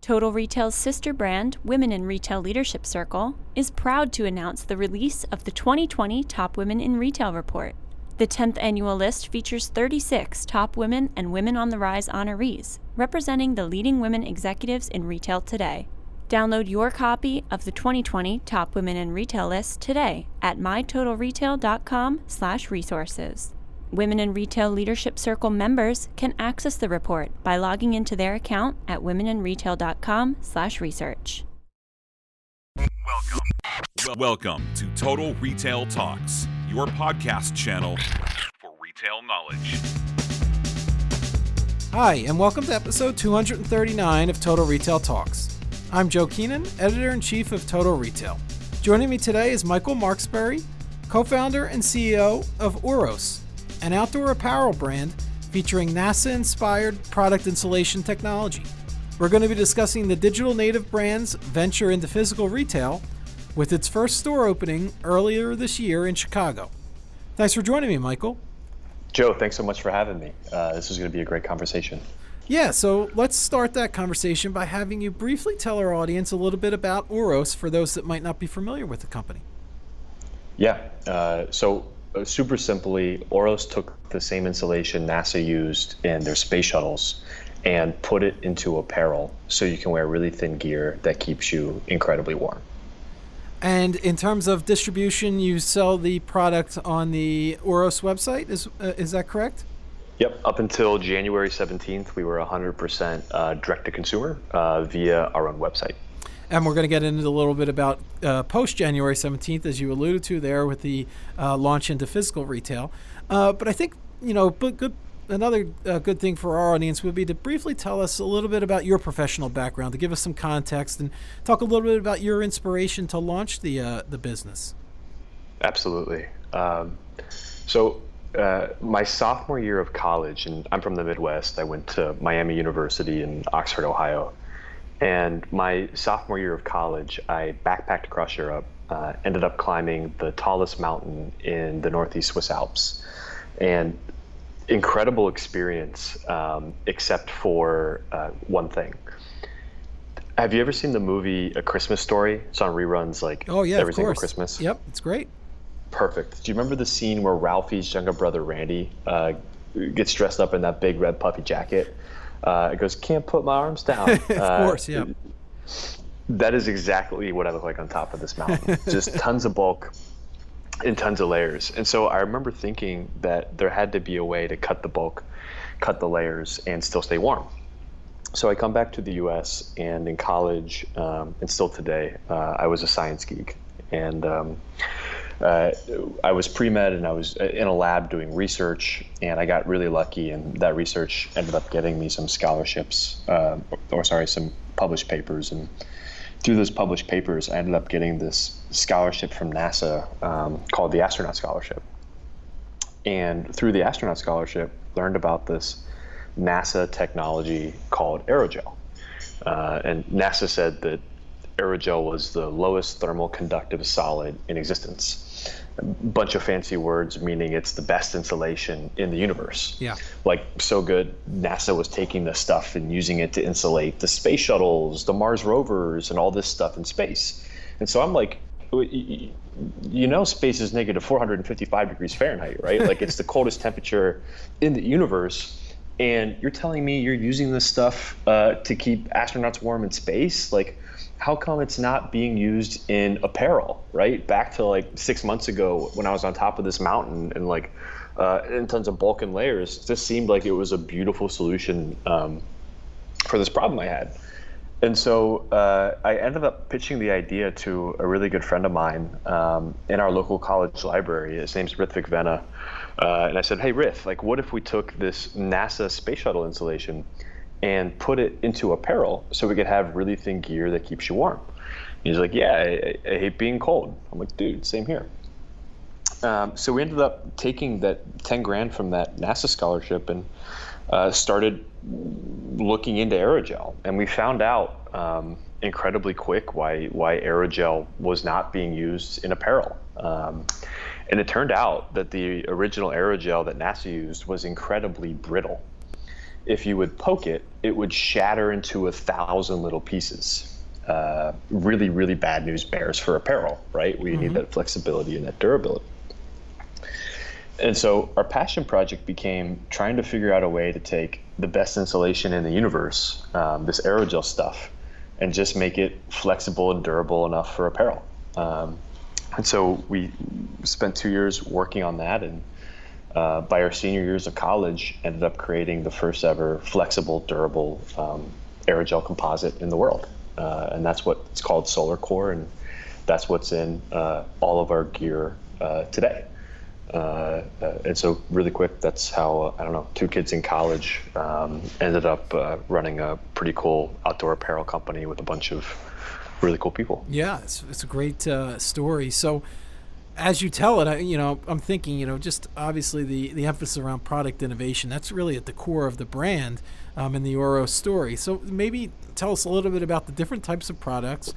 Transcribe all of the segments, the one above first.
Total Retail's sister brand, Women in Retail Leadership Circle, is proud to announce the release of the 2020 Top Women in Retail Report. The 10th annual list features 36 top women and Women on the Rise honorees, representing the leading women executives in retail today. Download your copy of the 2020 Top Women in Retail list today at mytotalretail.com/resources. Women in Retail Leadership Circle members can access the report by logging into their account at womeninretail.com/research. Welcome to Total Retail Talks, your podcast channel for retail knowledge. Hi, and welcome to episode 239 of Total Retail Talks. I'm Joe Keenan, Editor-in-Chief of Total Retail. Joining me today is Michael Markesbery, co-founder and CEO of OROS, an outdoor apparel brand featuring NASA-inspired product installation technology. We're going to be discussing the digital native brand's venture into physical retail with its first store opening earlier this year in Chicago. Thanks for joining me, Michael. Joe, thanks so much for having me. This is going to be a great conversation. Yeah, so let's start that conversation by having you briefly tell our audience a little bit about OROS for those that might not be familiar with the company. Yeah, super simply, OROS took the same installation NASA used in their space shuttles and put it into apparel so you can wear really thin gear that keeps you incredibly warm. And in terms of distribution, you sell the product on the OROS website, is that correct? Yep, up until January 17th, we were 100% direct-to-consumer via our own website. And we're going to get into a little bit about post-January 17th, as you alluded to there with the launch into physical retail. But I think, another good thing for our audience would be to briefly tell us a little bit about your professional background, to give us some context and talk a little bit about your inspiration to launch the business. Absolutely. My sophomore year of college, and I'm from the Midwest, I went to Miami University in Oxford, Ohio. And my sophomore year of college, I backpacked across Europe, ended up climbing the tallest mountain in the Northeast Swiss Alps. And incredible experience, except for one thing. Have you ever seen the movie A Christmas Story? It's on reruns every single Christmas. Yep, it's great. Perfect. Do you remember the scene where Ralphie's younger brother Randy gets dressed up in that big red puffy jacket? It goes, "Can't put my arms down." Of course, yeah. That is exactly what I look like on top of this mountain. Just tons of bulk and tons of layers. And so I remember thinking that there had to be a way to cut the bulk, cut the layers, and still stay warm. So I come back to the U.S., and in college, and still today, I was a science geek. And I was pre-med, and I was in a lab doing research, and I got really lucky, and that research ended up getting me some scholarships, some published papers. And through those published papers, I ended up getting this scholarship from NASA called the Astronaut Scholarship. And through the Astronaut Scholarship, learned about this NASA technology called aerogel. And NASA said that aerogel was the lowest thermal conductive solid in existence. A bunch of fancy words meaning it's the best insulation in the universe. Yeah. Like, so good, NASA was taking this stuff and using it to insulate the space shuttles, the Mars rovers, and all this stuff in space. And so I'm like, space is negative 455 degrees Fahrenheit, right? Like, it's the coldest temperature in the universe. And you're telling me you're using this stuff to keep astronauts warm in space? Like, how come it's not being used in apparel, right? Back to 6 months ago when I was on top of this mountain and in tons of bulk and layers, it just seemed like it was a beautiful solution for this problem I had. And so I ended up pitching the idea to a really good friend of mine in our local college library. His name's Rithvik Venna. And I said, "Hey, Rith, what if we took this NASA space shuttle installation and put it into apparel so we could have really thin gear that keeps you warm?" He's like, "Yeah, I hate being cold." I'm like, "Dude, same here." So we ended up taking that 10 grand from that NASA scholarship and started looking into aerogel. And we found out incredibly quick why aerogel was not being used in apparel. And it turned out that the original aerogel that NASA used was incredibly brittle. if you would poke it, it would shatter into 1,000 little pieces. Really, really bad news bears for apparel, right? Where you need that flexibility and that durability. And so our passion project became trying to figure out a way to take the best insulation in the universe, this aerogel stuff, and just make it flexible and durable enough for apparel. And so we spent 2 years working on that, and by our senior years of college, ended up creating the first ever flexible, durable aerogel composite in the world. And that's what it's called, Solar Core, and that's what's in all of our gear today. And so really quick, that's how, 2 kids in college ended up running a pretty cool outdoor apparel company with a bunch of really cool people. Yeah, it's a great story. So as you tell it, I'm thinking, just obviously the emphasis around product innovation, that's really at the core of the brand and the OROS story. So maybe tell us a little bit about the different types of products,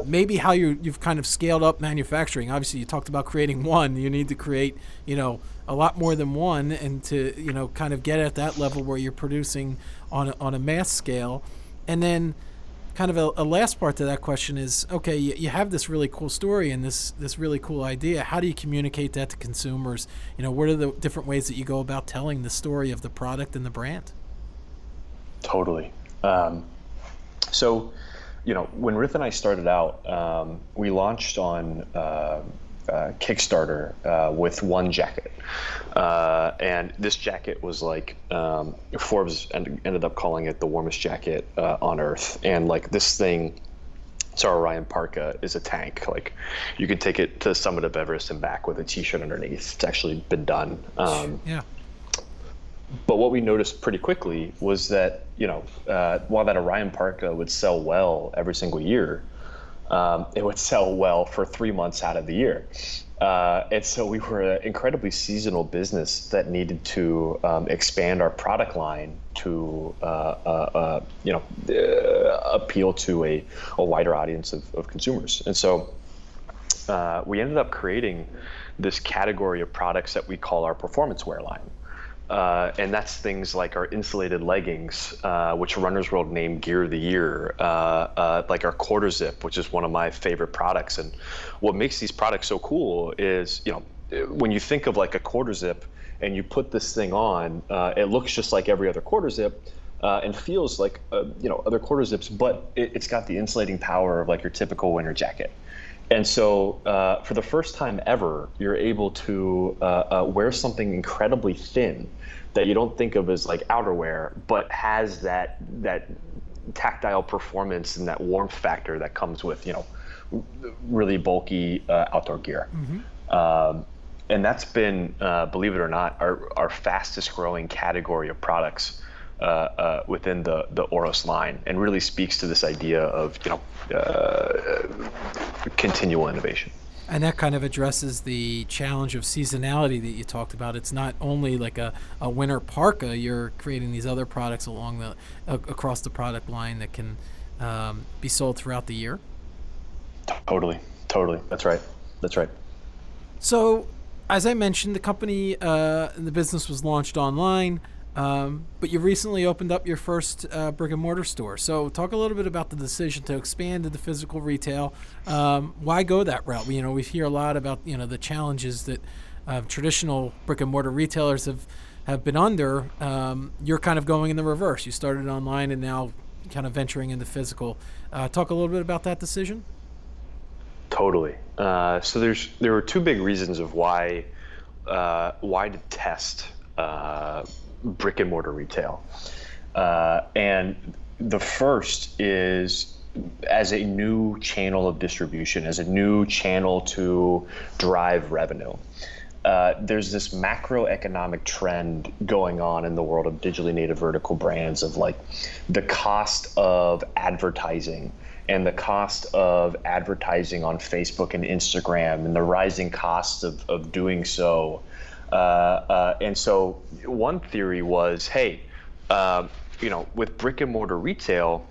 maybe how you've kind of scaled up manufacturing. Obviously, you talked about creating one. You need to create, a lot more than one, and to, kind of get at that level where you're producing on a mass scale. And then kind of a last part to that question is, okay, you have this really cool story and this really cool idea. How do you communicate that to consumers? What are the different ways that you go about telling the story of the product and the brand? Totally. So, when Rith and I started out, we launched on Kickstarter with one jacket. And this jacket was like, Forbes ended up calling it the warmest jacket on Earth. And like this thing, it's our Orion parka, is a tank. Like you could take it to the summit of Everest and back with a t-shirt underneath. It's actually been done. Yeah. But what we noticed pretty quickly was that, while that Orion parka would sell well every single year, it would sell well for 3 months out of the year. And so we were an incredibly seasonal business that needed to expand our product line to, appeal to a wider audience of consumers. And so we ended up creating this category of products that we call our performance wear line. And that's things like our insulated leggings, which Runner's World named Gear of the Year, like our quarter zip, which is one of my favorite products. And what makes these products so cool is, when you think of like a quarter zip and you put this thing on, it looks just like every other quarter zip and feels like, other quarter zips, but it's got the insulating power of like your typical winter jacket. And so for the first time ever, you're able to wear something incredibly thin that you don't think of as like outerwear, but has that tactile performance and that warmth factor that comes with, really bulky outdoor gear. And that's been, believe it or not, our fastest growing category of products within the OROS line, and really speaks to this idea of continual innovation. And that kind of addresses the challenge of seasonality that you talked about. It's not only like a winter parka. You're creating these other products across the product line that can be sold throughout the year. Totally. That's right. So, as I mentioned, the company, the business was launched online. But you recently opened up your first brick and mortar store. So talk a little bit about the decision to expand into physical retail. Why go that route? We hear a lot about the challenges that traditional brick and mortar retailers have been under. You're kind of going in the reverse. You started online and now kind of venturing into physical. Talk a little bit about that decision. Totally. So there were 2 big reasons of why to test brick and mortar retail. And the first is as a new channel of distribution, as a new channel to drive revenue. There's this macroeconomic trend going on in the world of digitally native vertical brands of like the cost of advertising and the cost of advertising on Facebook and Instagram and the rising costs of doing so. And so one theory was, hey, with brick and mortar retail,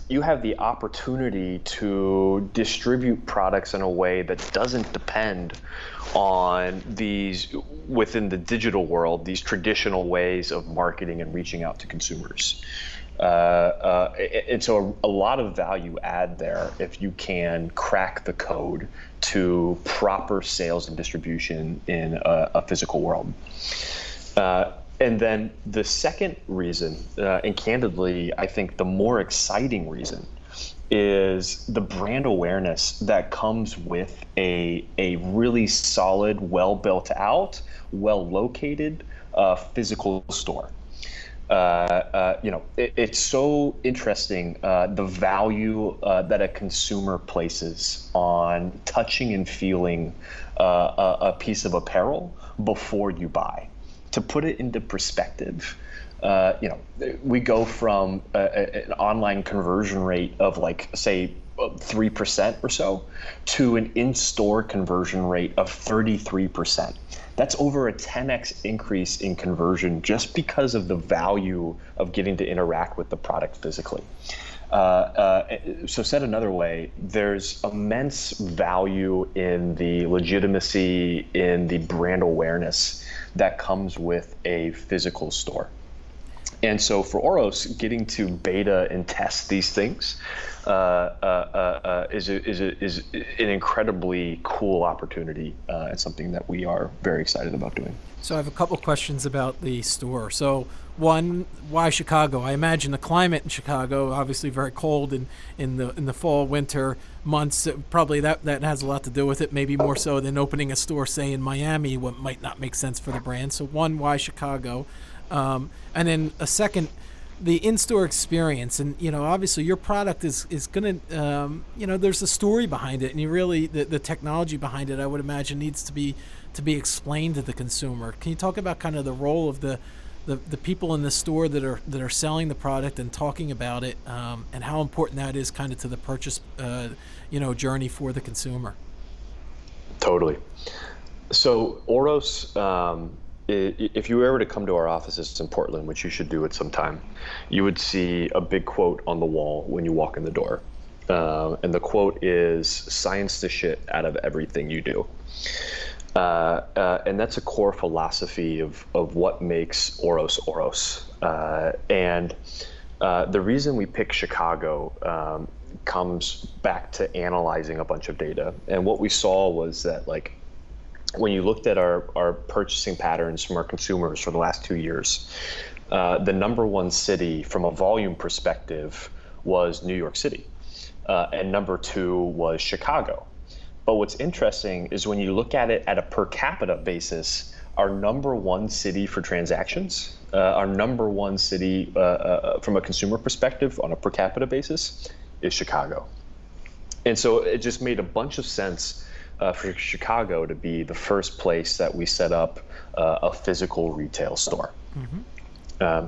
you have the opportunity to distribute products in a way that doesn't depend on these, within the digital world, these traditional ways of marketing and reaching out to consumers. And so a lot of value add there if you can crack the code to proper sales and distribution in a physical world. And then the second reason, and candidly, I think the more exciting reason, is the brand awareness that comes with a really solid, well built out, well located physical store. It's so interesting, the value that a consumer places on touching and feeling a piece of apparel before you buy. To put it into perspective, we go from an online conversion rate of say 3% or so to an in-store conversion rate of 33%. That's over a 10x increase in conversion just because of the value of getting to interact with the product physically. So said another way, there's immense value in the legitimacy, in the brand awareness that comes with a physical store. And so for OROS, getting to beta and test these things is an incredibly cool opportunity and something that we are very excited about doing. So I have a couple questions about the store. So one, why Chicago? I imagine the climate in Chicago, obviously very cold in the fall, winter months. Probably that has a lot to do with it, maybe more so than opening a store, say, in Miami, what might not make sense for the brand. So one, why Chicago? And then a second, the in-store experience. And, obviously your product is going to, there's a story behind it. And you really, the technology behind it, I would imagine, needs to be explained to the consumer. Can you talk about kind of the role of the people in the store that are selling the product and talking about it, and how important that is kind of to the purchase, journey for the consumer? Totally. So OROS, if you were ever to come to our offices in Portland, which you should do at some time, you would see a big quote on the wall when you walk in the door. And the quote is, "Science the shit out of everything you do." And that's a core philosophy of what makes OROS OROS. And the reason we pick Chicago comes back to analyzing a bunch of data. And what we saw was that, when you looked at our purchasing patterns from our consumers for the last 2 years, the number one city from a volume perspective was New York City, and number two was Chicago. But what's interesting is when you look at it at a per capita basis, our number one city for transactions, our number one city from a consumer perspective on a per capita basis is Chicago. And so it just made a bunch of sense for Chicago to be the first place that we set up a physical retail store. Mm-hmm.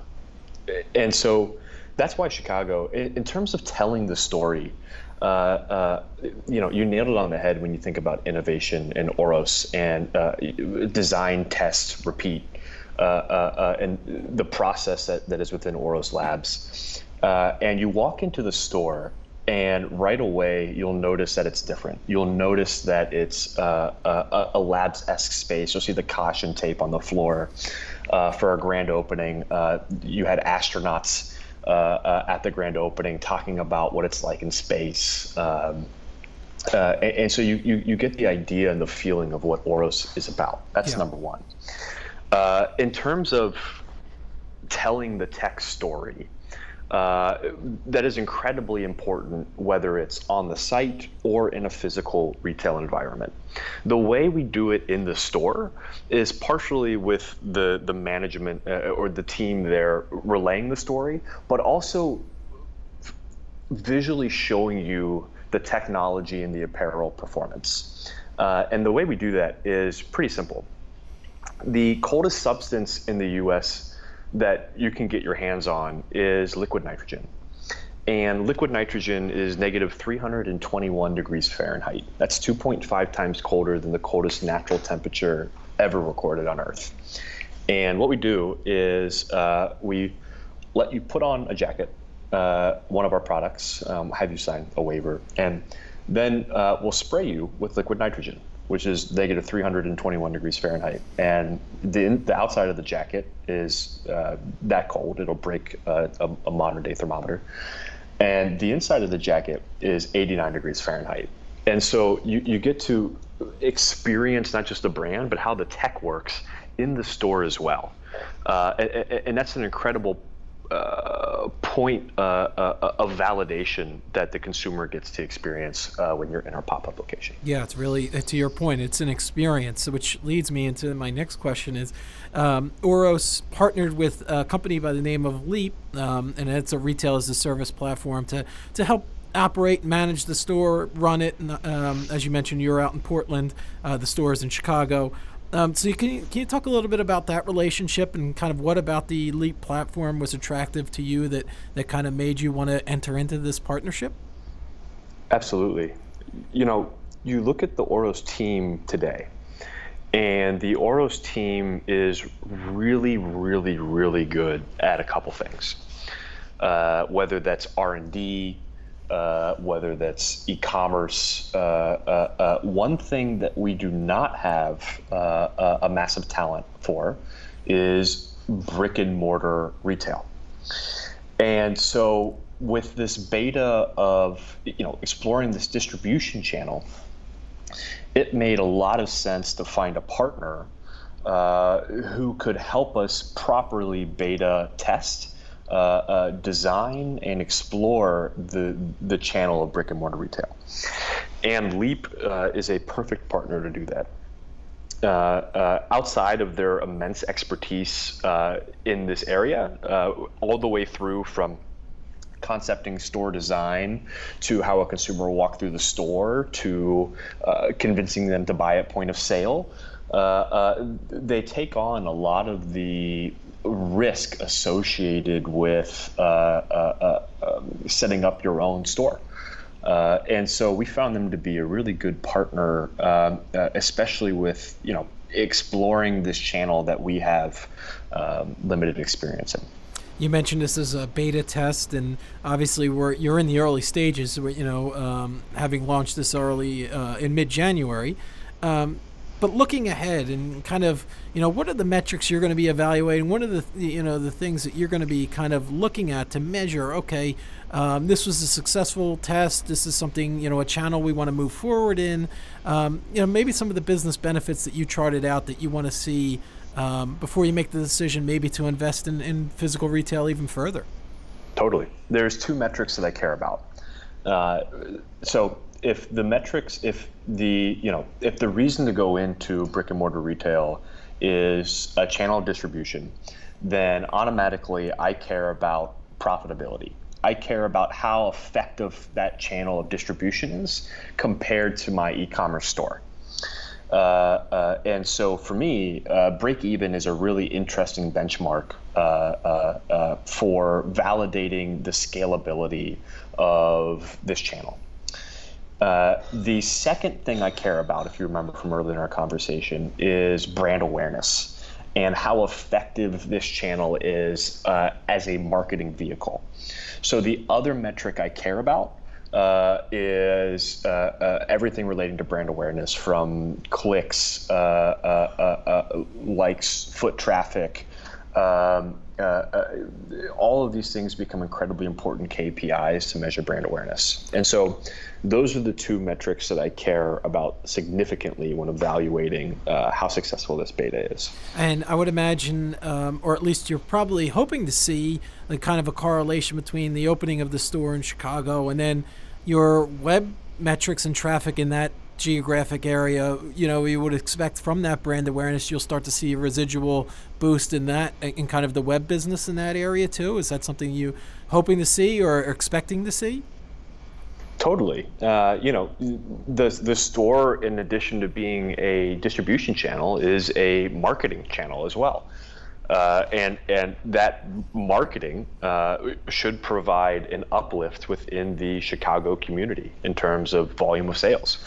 And so that's why Chicago, in terms of telling the story, you nailed it on the head when you think about innovation and OROS and design, test, repeat, and the process that is within OROS Labs. And you walk into the store, and right away you'll notice that it's different. You'll notice that it's a labs-esque space. You'll see the caution tape on the floor. For our grand opening, you had astronauts at the grand opening talking about what it's like in space. And so you get the idea and the feeling of what OROS is about. That's number one. In terms of telling the tech story, that is incredibly important, whether it's on the site or in a physical retail environment. The way we do it in the store is partially with the management or the team there relaying the story, but also visually showing you the technology and the apparel performance. And the way we do that is pretty simple. The coldest substance in the US that you can get your hands on is liquid nitrogen. And liquid nitrogen is negative 321 degrees Fahrenheit. That's 2.5 times colder than the coldest natural temperature ever recorded on Earth. And what we do is we let you put on a jacket, one of our products, have you sign a waiver, and then we'll spray you with liquid nitrogen, which is negative 321 degrees Fahrenheit. And the outside of the jacket is that cold. It'll break a modern day thermometer. And the inside of the jacket is 89 degrees Fahrenheit. And so you get to experience not just the brand, but how the tech works in the store as well. And that's an incredible point of validation that the consumer gets to experience when you're in our pop-up location. Yeah, it's really, to your point, it's an experience, which leads me into my next question is, OROS partnered with a company by the name of Leap, and it's a retail as a service platform to help operate, manage the store, run it. And, as you mentioned, you're out in Portland, the store is in Chicago. So can you talk a little bit about that relationship and kind of what about the Leap platform was attractive to you that kind of made you want to enter into this partnership? Absolutely. You look at the OROS team today, and the OROS team is really, really, really good at a couple things, whether that's R&D, whether that's e-commerce. One thing that we do not have a massive talent for is brick and mortar retail. And so with this beta of exploring this distribution channel, it made a lot of sense to find a partner who could help us properly beta test, design and explore the channel of brick and mortar retail. And Leap is a perfect partner to do that. Outside of their immense expertise in this area, all the way through from concepting store design to how a consumer will walk through the store to convincing them to buy at point of sale, they take on a lot of the risk associated with setting up your own store. And so we found them to be a really good partner, especially with, exploring this channel that we have limited experience in. You mentioned this as a beta test, and obviously you're in the early stages, having launched this early in mid-January. But looking ahead and kind of, what are the metrics you're going to be evaluating? What are the things that you're going to be kind of looking at to measure, okay, this was a successful test. This is something, a channel we want to move forward in. Maybe some of the business benefits that you charted out that you want to see before you make the decision maybe to invest in physical retail even further. Totally. There's two metrics that I care about. So if the metrics, if the reason to go into brick and mortar retail is a channel of distribution, then automatically I care about profitability. I care about how effective that channel of distribution is compared to my e-commerce store. And so for me, break even is a really interesting benchmark for validating the scalability of this channel. The second thing I care about, if you remember from earlier in our conversation, is brand awareness and how effective this channel is as a marketing vehicle. So the other metric I care about is everything relating to brand awareness, from clicks, likes, foot traffic. All of these things become incredibly important KPIs to measure brand awareness. And so those are the two metrics that I care about significantly when evaluating how successful this beta is. And I would imagine, or at least you're probably hoping to see, like kind of a correlation between the opening of the store in Chicago and then your web metrics and traffic in that geographic area. You would expect from that brand awareness, you'll start to see a residual boost in that, in kind of the web business in that area too. Is that something you hoping to see or expecting to see? Totally. The store, in addition to being a distribution channel, is a marketing channel as well. And that marketing should provide an uplift within the Chicago community in terms of volume of sales.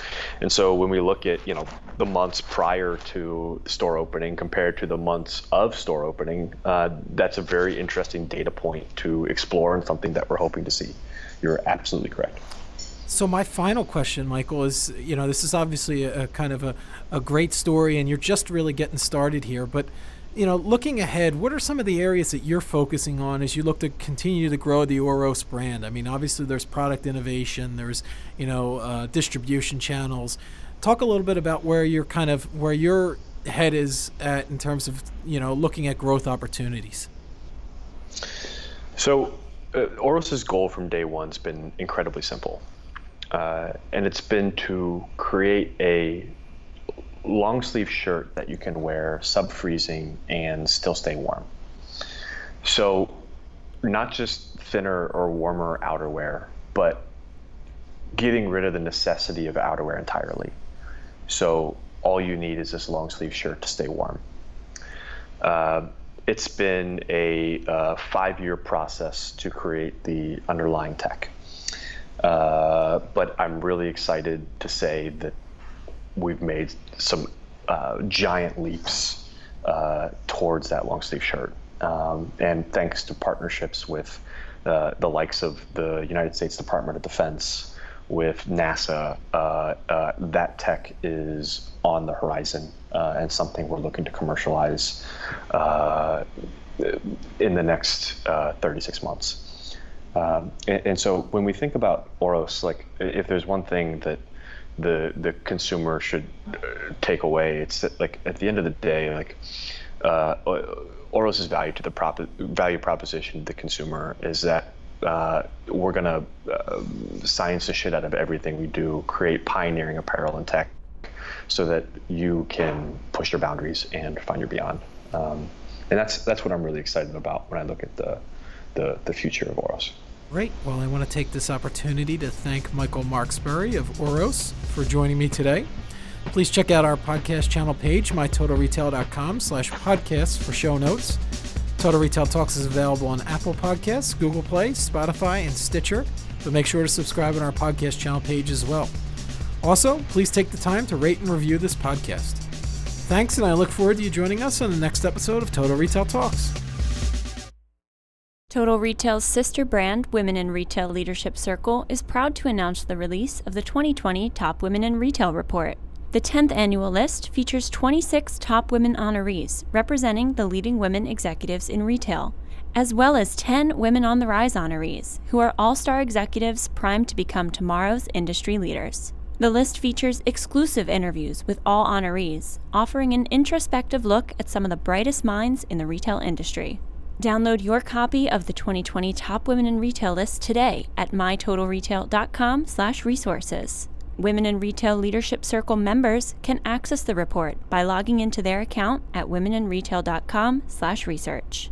And so when we look at the months prior to store opening compared to the months of store opening, that's a very interesting data point to explore and something that we're hoping to see. You're absolutely correct. So my final question, Michael, is, this is obviously a kind of a great story, and you're just really getting started here. But, looking ahead, what are some of the areas that you're focusing on as you look to continue to grow the OROS brand? I mean, obviously there's product innovation, there's, distribution channels. Talk a little bit about where your head is at in terms of, looking at growth opportunities. So OROS's goal from day one's been incredibly simple. And it's been to create a long sleeve shirt that you can wear sub-freezing and still stay warm. So not just thinner or warmer outerwear, but getting rid of the necessity of outerwear entirely. So all you need is this long sleeve shirt to stay warm. It's been a 5-year process to create the underlying tech. But I'm really excited to say that we've made some giant leaps towards that long sleeve shirt. And thanks to partnerships with the likes of the United States Department of Defense, with NASA, that tech is on the horizon and something we're looking to commercialize in the next 36 months. And so when we think about OROS, like if there's one thing that the consumer should take away, it's that, like, at the end of the day, like OROS's value to the value proposition to the consumer is that we're gonna science the shit out of everything we do, create pioneering apparel and tech so that you can push your boundaries and find your beyond. And that's what I'm really excited about when I look at the future of OROS. Great. Well, I want to take this opportunity to thank Michael Markesbery of OROS for joining me today. Please check out our podcast channel page, mytotalretail.com/podcasts for show notes. Total Retail Talks is available on Apple Podcasts, Google Play, Spotify, and Stitcher, but make sure to subscribe on our podcast channel page as well. Also, please take the time to rate and review this podcast. Thanks, and I look forward to you joining us on the next episode of Total Retail Talks. Total Retail's sister brand, Women in Retail Leadership Circle, is proud to announce the release of the 2020 Top Women in Retail Report. The 10th annual list features 26 top women honorees representing the leading women executives in retail, as well as 10 Women on the Rise honorees, who are all-star executives primed to become tomorrow's industry leaders. The list features exclusive interviews with all honorees, offering an introspective look at some of the brightest minds in the retail industry. Download your copy of the 2020 Top Women in Retail list today at mytotalretail.com/resources. Women in Retail Leadership Circle members can access the report by logging into their account at womeninretail.com/research.